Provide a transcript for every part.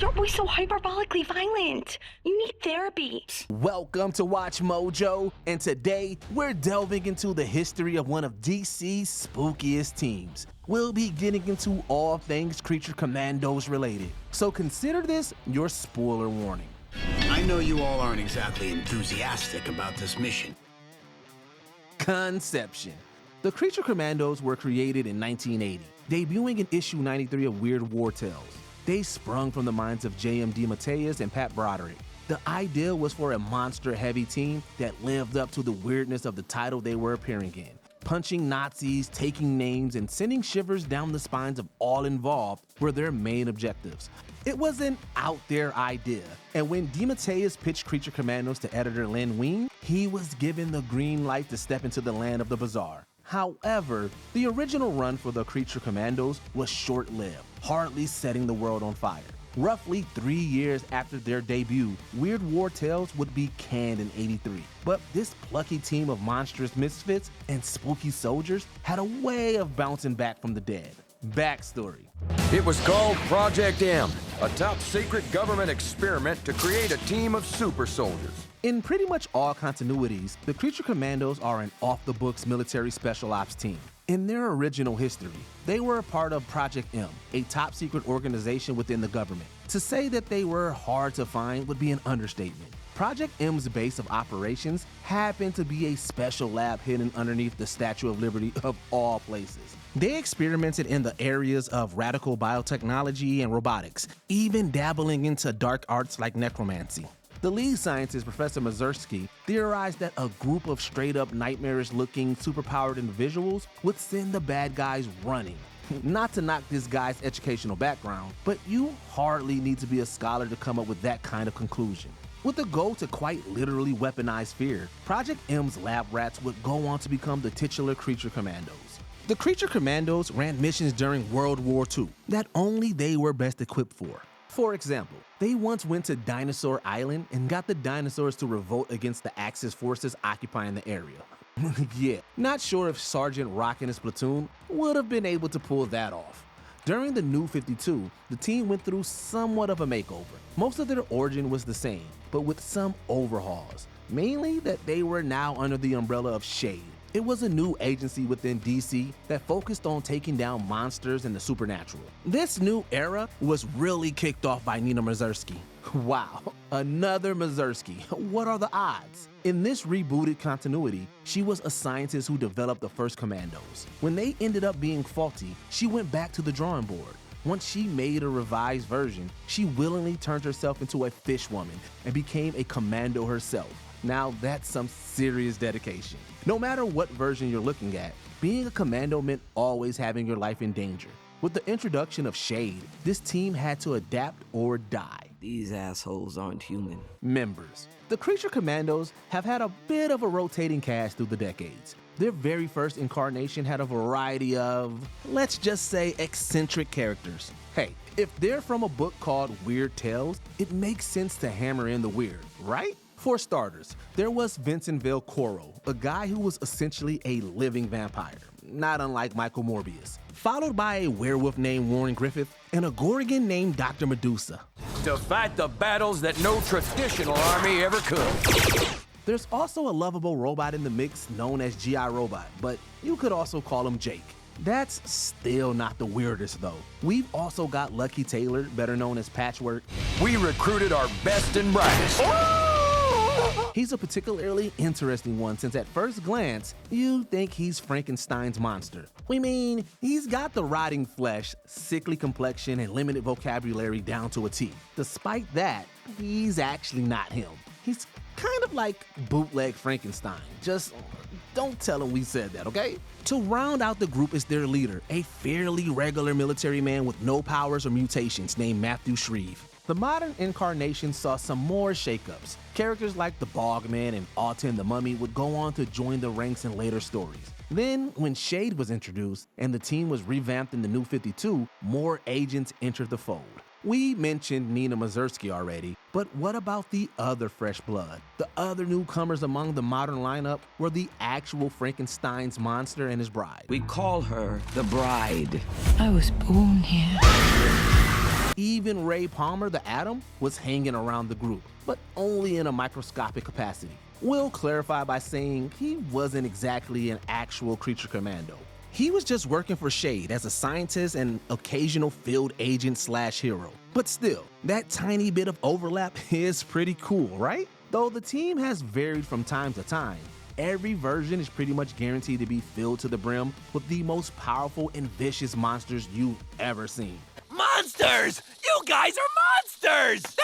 You're always so hyperbolically violent. You need therapy. Welcome to Watch Mojo, and today we're delving into the history of one of DC's spookiest teams. We'll be getting into all things Creature Commandos related, so consider this your spoiler warning. I know you all aren't exactly enthusiastic about this mission. Conception. The Creature Commandos were created in 1980, debuting in issue 93 of Weird War Tales. They sprung from the minds of J.M. DeMatteis and Pat Broderick. The idea was for a monster-heavy team that lived up to the weirdness of the title they were appearing in. Punching Nazis, taking names, and sending shivers down the spines of all involved were their main objectives. It was an out-there idea, and when DeMatteis pitched Creature Commandos to editor Len Wein, he was given the green light to step into the land of the bizarre. However, the original run for the Creature Commandos was short-lived, hardly setting the world on fire. Roughly 3 years after their debut, Weird War Tales would be canned in '83. But this plucky team of monstrous misfits and spooky soldiers had a way of bouncing back from the dead. Backstory. It was called Project M, a top-secret government experiment to create a team of super soldiers. In pretty much all continuities, the Creature Commandos are an off-the-books military special ops team. In their original history, they were a part of Project M, a top-secret organization within the government. To say that they were hard to find would be an understatement. Project M's base of operations happened to be a special lab hidden underneath the Statue of Liberty of all places. They experimented in the areas of radical biotechnology and robotics, even dabbling into dark arts like necromancy. The lead scientist, Professor Mazersky, theorized that a group of straight-up nightmarish-looking, superpowered individuals would send the bad guys running. Not to knock this guy's educational background, but you hardly need to be a scholar to come up with that kind of conclusion. With the goal to quite literally weaponize fear, Project M's lab rats would go on to become the titular Creature Commandos. The Creature Commandos ran missions during World War II that only they were best equipped for. For example, they once went to Dinosaur Island and got the dinosaurs to revolt against the Axis forces occupying the area. Yeah, not sure if Sergeant Rock and his platoon would have been able to pull that off. During the New 52, the team went through somewhat of a makeover. Most of their origin was the same, but with some overhauls. Mainly that they were now under the umbrella of S.H.A.D.E. It was a new agency within DC that focused on taking down monsters and the supernatural. This new era was really kicked off by Nina Mazersky. Wow, another Mazersky. What are the odds? In this rebooted continuity, she was a scientist who developed the first Commandos. When they ended up being faulty, she went back to the drawing board. Once she made a revised version, she willingly turned herself into a fish woman and became a commando herself. Now that's some serious dedication. No matter what version you're looking at, being a commando meant always having your life in danger. With the introduction of S.H.A.D.E, this team had to adapt or die. These assholes aren't human. Members. The Creature Commandos have had a bit of a rotating cast through the decades. Their very first incarnation had a variety of, let's just say, eccentric characters. Hey, if they're from a book called Weird Tales, it makes sense to hammer in the weird, right? For starters, there was Vincent Velcoro, a guy who was essentially a living vampire, not unlike Michael Morbius, followed by a werewolf named Warren Griffith and a Gorgon named Dr. Medusa. To fight the battles that no traditional army ever could. There's also a lovable robot in the mix known as G.I. Robot, but you could also call him Jake. That's still not the weirdest though. We've also got Lucky Taylor, better known as Patchwork. We recruited our best and brightest. He's a particularly interesting one since at first glance, you think he's Frankenstein's monster. We mean, he's got the rotting flesh, sickly complexion, and limited vocabulary down to a T. Despite that, he's actually not him. He's kind of like bootleg Frankenstein. Just don't tell him we said that, okay? To round out the group is their leader, a fairly regular military man with no powers or mutations named Matthew Shreve. The modern incarnation saw some more shakeups. Characters like the Bogman and Alton the Mummy would go on to join the ranks in later stories. Then, when S.H.A.D.E was introduced and the team was revamped in the New 52, more agents entered the fold. We mentioned Nina Mazersky already, but what about the other fresh blood? The other newcomers among the modern lineup were the actual Frankenstein's monster and his bride. We call her the Bride. I was born here. Even Ray Palmer, the Atom, was hanging around the group, but only in a microscopic capacity. We'll clarify by saying he wasn't exactly an actual Creature Commando. He was just working for S.H.A.D.E as a scientist and occasional field agent / hero. But still, that tiny bit of overlap is pretty cool, right? Though the team has varied from time to time, every version is pretty much guaranteed to be filled to the brim with the most powerful and vicious monsters you've ever seen. Monsters! You guys are monsters!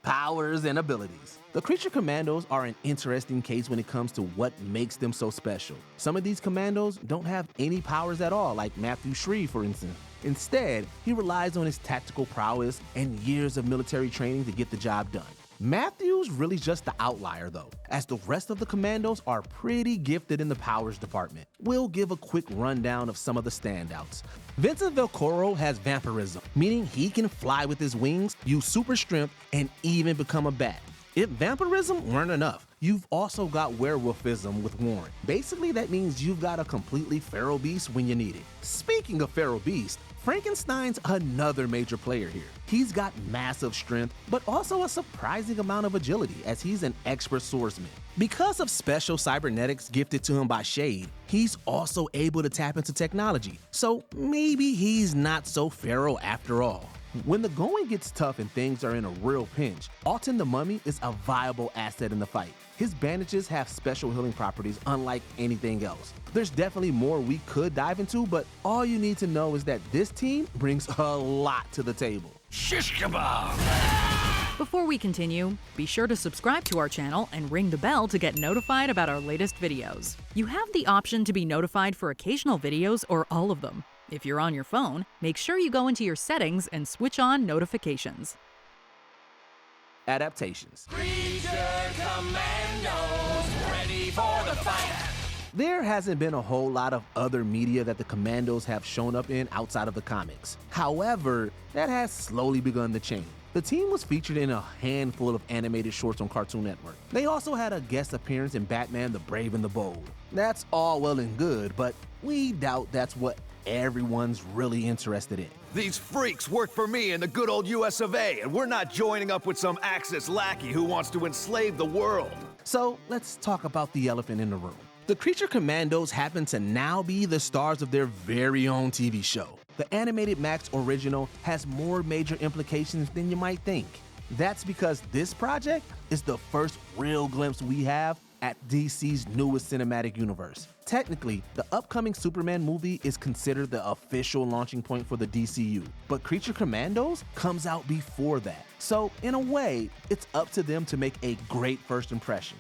Powers and abilities. The Creature Commandos are an interesting case when it comes to what makes them so special. Some of these commandos don't have any powers at all, like Matthew Shreve, for instance. Instead, he relies on his tactical prowess and years of military training to get the job done. Matthew's really just the outlier though, as the rest of the commandos are pretty gifted in the powers department. We'll give a quick rundown of some of the standouts. Vincent Velcoro has vampirism, meaning he can fly with his wings, use super strength, and even become a bat. If vampirism weren't enough, you've also got werewolfism with Warren. Basically, that means you've got a completely feral beast when you need it. Speaking of feral beast, Frankenstein's another major player here. He's got massive strength, but also a surprising amount of agility as he's an expert swordsman. Because of special cybernetics gifted to him by S.H.A.D.E, he's also able to tap into technology, so maybe he's not so feral after all. When the going gets tough and things are in a real pinch, Alton the Mummy is a viable asset in the fight. His bandages have special healing properties unlike anything else. There's definitely more we could dive into, but all you need to know is that this team brings a lot to the table. Shish kebab! Before we continue, be sure to subscribe to our channel and ring the bell to get notified about our latest videos. You have the option to be notified for occasional videos or all of them. If you're on your phone, make sure you go into your settings and switch on notifications. Adaptations. Creature Commandos, ready for the fight! There hasn't been a whole lot of other media that the Commandos have shown up in outside of the comics. However, that has slowly begun to change. The team was featured in a handful of animated shorts on Cartoon Network. They also had a guest appearance in Batman the Brave and the Bold. That's all well and good, but we doubt that's what everyone's really interested in. These freaks work for me in the good old US of A, and we're not joining up with some Axis lackey who wants to enslave the world. So let's talk about the elephant in the room. The Creature Commandos happen to now be the stars of their very own TV show. The animated Max original has more major implications than you might think. That's because this project is the first real glimpse we have at DC's newest cinematic universe. Technically, the upcoming Superman movie is considered the official launching point for the DCU, but Creature Commandos comes out before that. So, in a way, it's up to them to make a great first impression.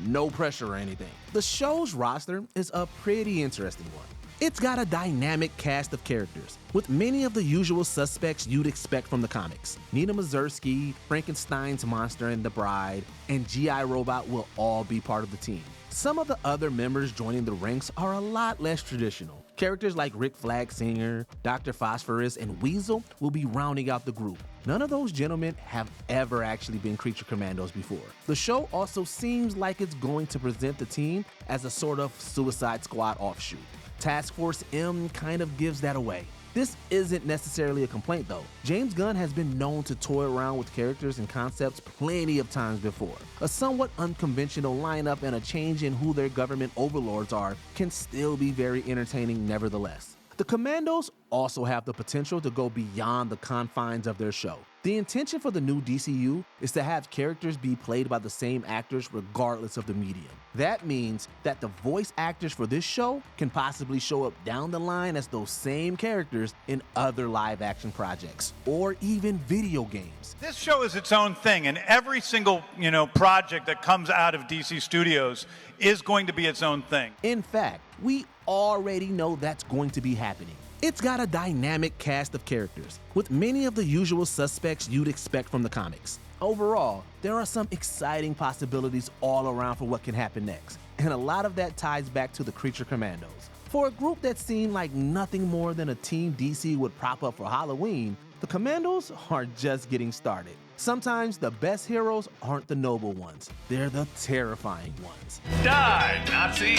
No pressure or anything. The show's roster is a pretty interesting one. It's got a dynamic cast of characters, with many of the usual suspects you'd expect from the comics. Nina Mazursky, Frankenstein's monster and the Bride, and G.I. Robot will all be part of the team. Some of the other members joining the ranks are a lot less traditional. Characters like Rick Flag Singer, Dr. Phosphorus, and Weasel will be rounding out the group. None of those gentlemen have ever actually been Creature Commandos before. The show also seems like it's going to present the team as a sort of Suicide Squad offshoot. Task Force M kind of gives that away. This isn't necessarily a complaint though. James Gunn has been known to toy around with characters and concepts plenty of times before. A somewhat unconventional lineup and a change in who their government overlords are can still be very entertaining nevertheless. The Commandos also have the potential to go beyond the confines of their show. The intention for the new DCU is to have characters be played by the same actors regardless of the medium. That means that the voice actors for this show can possibly show up down the line as those same characters in other live-action projects, or even video games. This show is its own thing, and every single, project that comes out of DC Studios is going to be its own thing. In fact, we already know that's going to be happening. It's got a dynamic cast of characters, with many of the usual suspects you'd expect from the comics. Overall, there are some exciting possibilities all around for what can happen next, and a lot of that ties back to the Creature Commandos. For a group that seemed like nothing more than a team DC would prop up for Halloween, the Commandos are just getting started. Sometimes the best heroes aren't the noble ones, they're the terrifying ones. Die, Nazi!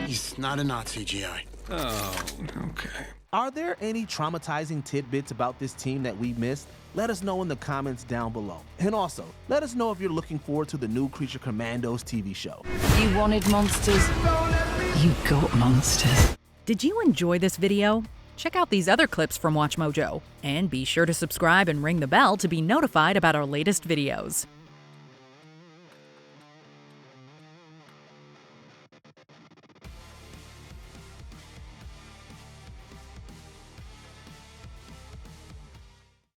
He's not a Nazi, G.I. Oh, okay. Are there any traumatizing tidbits about this team that we missed? Let us know in the comments down below. And also, let us know if you're looking forward to the new Creature Commandos TV show. You wanted monsters, you got monsters. Did you enjoy this video? Check out these other clips from WatchMojo, and be sure to subscribe and ring the bell to be notified about our latest videos.